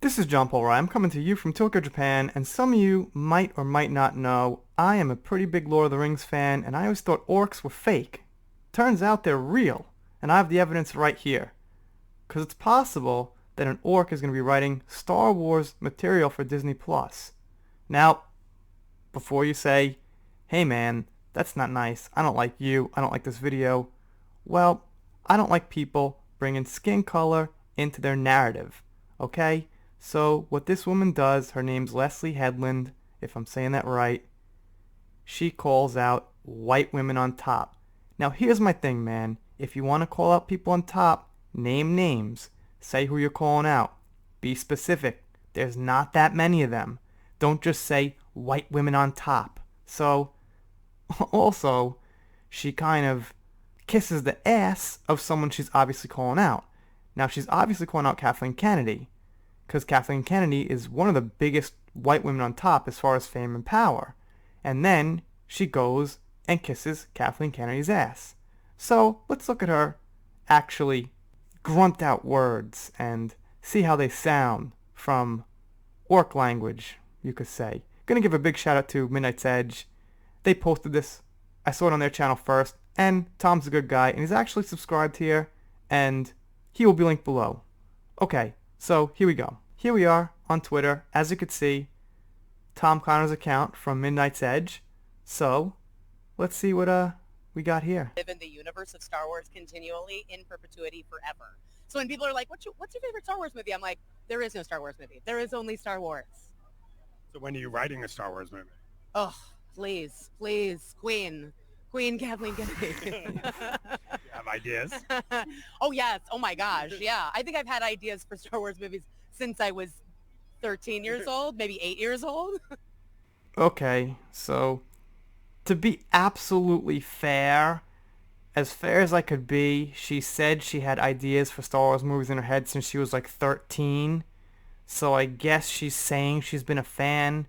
This is John Paul Rye. I'm coming to you from Tokyo, Japan, and some of you might or might not know I am a pretty big Lord of the Rings fan, and I always thought orcs were fake. Turns out they're real, and I have the evidence right here. Because it's possible that an orc is going to be writing Star Wars material for Disney+. Now, before you say, hey man, that's not nice, I don't like you, I don't like this video, well, I don't like people bringing skin color into their narrative, okay? So what this woman does, her name's Leslie Headland, if I'm saying that right, she calls out white women on top. Now here's my thing, man. If you want to call out people on top, name names. Say who you're calling out. Be specific. There's not that many of them. Don't just say white women on top. So, also, she kind of kisses the ass of someone she's obviously calling out. Now she's obviously calling out Kathleen Kennedy, because Kathleen Kennedy is one of the biggest white women on top as far as fame and power. And then she goes and kisses Kathleen Kennedy's ass. So let's look at her actually grunt out words and see how they sound from orc language, you could say. Gonna give a big shout out to Midnight's Edge. They posted this. I saw it on their channel first, and Tom's a good guy, and he's actually subscribed here, and he will be linked below. Okay, so here we go. Here we are on Twitter. As you could see, Tom Connor's account from Midnight's Edge. So, let's see what we got here. Live in the universe of Star Wars continually in perpetuity forever. So when people are like, what's your favorite Star Wars movie? I'm like, there is no Star Wars movie. There is only Star Wars. So when are you writing a Star Wars movie? Oh, please, Queen Kathleen Kennedy. You have ideas? Oh, yes. Oh, my gosh. Yeah. I think I've had ideas for Star Wars movies since I was 13 years old, maybe 8 years old. Okay, so to be absolutely fair as I could be, she said she had ideas for Star Wars movies in her head since she was like 13. So I guess she's saying she's been a fan.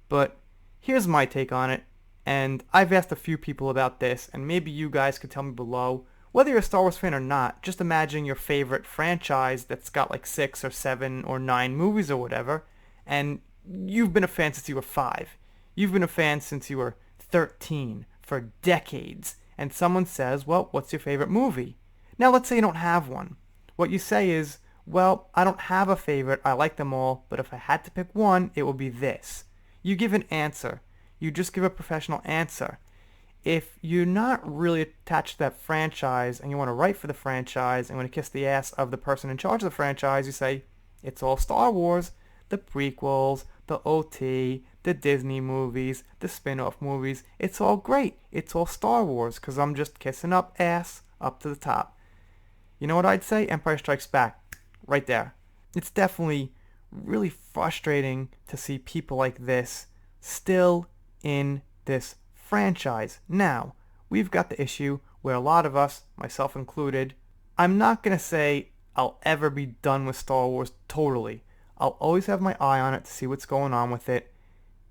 But here's my take on it. And I've asked a few people about this, and maybe you guys could tell me below. Whether you're a Star Wars fan or not, just imagine your favorite franchise that's got like 6 or 7 or 9 movies or whatever, and you've been a fan since you were 5. You've been a fan since you were 13, for decades, and someone says, well, what's your favorite movie? Now let's say you don't have one. What you say is, well, I don't have a favorite, I like them all, but if I had to pick one, it would be this. You give an answer. You just give a professional answer. If you're not really attached to that franchise and you want to write for the franchise and want to kiss the ass of the person in charge of the franchise, you say, it's all Star Wars, the prequels, the OT, the Disney movies, the spin-off movies. It's all great. It's all Star Wars because I'm just kissing up ass up to the top. You know what I'd say? Empire Strikes Back. Right there. It's definitely really frustrating to see people like this still in this franchise. Now, we've got the issue where a lot of us, myself included, I'm not going to say I'll ever be done with Star Wars totally. I'll always have my eye on it to see what's going on with it.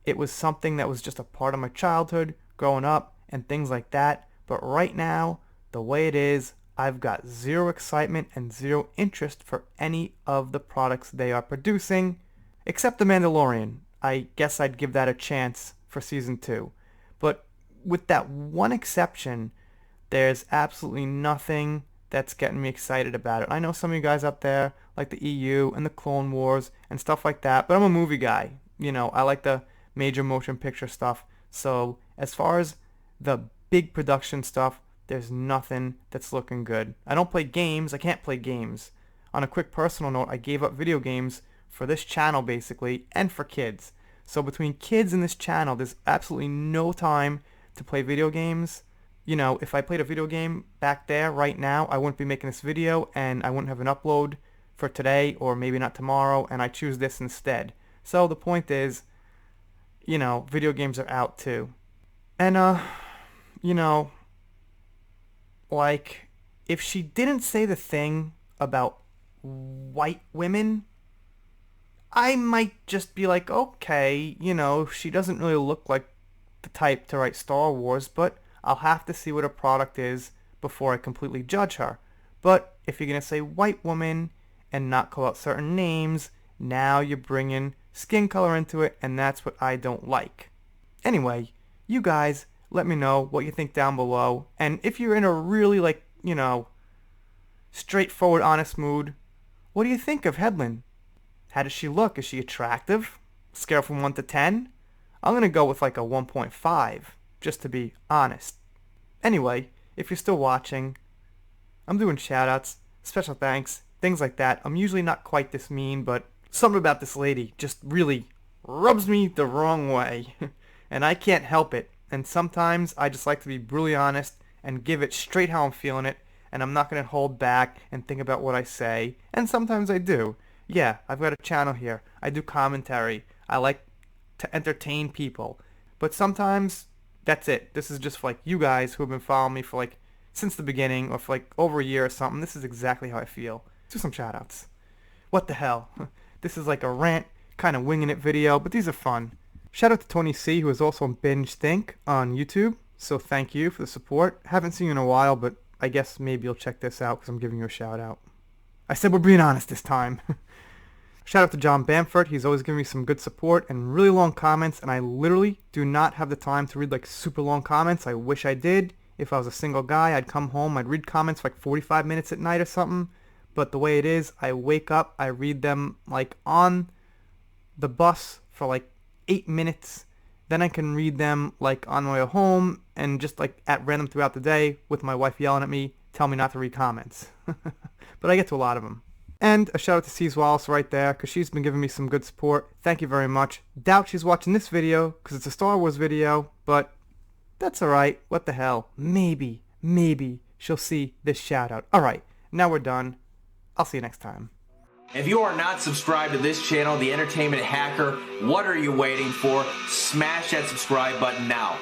It was something that was just a part of my childhood, growing up, and things like that. But right now, the way it is, I've got zero excitement and zero interest for any of the products they are producing, except The Mandalorian. I guess I'd give that a chance for season 2. But with that one exception, there's absolutely nothing that's getting me excited about it. I know some of you guys out there like the EU and the Clone Wars and stuff like that, but I'm a movie guy. You know, I like the major motion picture stuff. So as far as the big production stuff, there's nothing that's looking good. I don't play games. I can't play games. On a quick personal note, I gave up video games for this channel basically, and for kids. So between kids and this channel, there's absolutely no time to play video games. You know, if I played a video game back there right now, I wouldn't be making this video, and I wouldn't have an upload for today, or maybe not tomorrow, and I choose this instead. So the point is, you know, video games are out too. And, you know, like, if she didn't say the thing about white women, I might just be like, okay, you know, she doesn't really look like the type to write Star Wars, but I'll have to see what her product is before I completely judge her. But if you're going to say white woman and not call out certain names, now you're bringing skin color into it, and that's what I don't like. Anyway, you guys, let me know what you think down below. And if you're in a really, like, straightforward, honest mood, what do you think of Hedlund? How does she look? Is she attractive? Scale from 1 to 10? I'm going to go with like a 1.5, just to be honest. Anyway, if you're still watching, I'm doing shoutouts, special thanks, things like that. I'm usually not quite this mean, but something about this lady just really rubs me the wrong way. And I can't help it. And sometimes I just like to be brutally honest and give it straight how I'm feeling it. And I'm not going to hold back and think about what I say. And sometimes I do. Yeah, I've got a channel here. I do commentary. I like to entertain people. But sometimes that's it. This is just for like you guys who have been following me for like since the beginning or for like over a year or something. This is exactly how I feel. Let's do some shoutouts. What the hell? This is like a rant, kind of winging it video, but these are fun. Shout out to Tony C, who is also on Binge Think on YouTube. So thank you for the support. Haven't seen you in a while, but I guess maybe you'll check this out because I'm giving you a shout out. I said we're being honest this time. Shout out to John Bamford. He's always giving me some good support and really long comments, and I literally do not have the time to read like super long comments. I wish I did. If I was a single guy, I'd come home, I'd read comments for like 45 minutes at night or something. But the way it is, I wake up, I read them like on the bus for like 8 minutes. Then I can read them like on my way home and just like at random throughout the day with my wife yelling at me, tell me not to read comments. But I get to a lot of them. And a shout out to C's Wallace right there because she's been giving me some good support. Thank you very much. Doubt she's watching this video because it's a Star Wars video, but that's alright. What the hell? Maybe she'll see this shout out. Alright, now we're done. I'll see you next time. If you are not subscribed to this channel, The Entertainment Hacker, what are you waiting for? Smash that subscribe button now.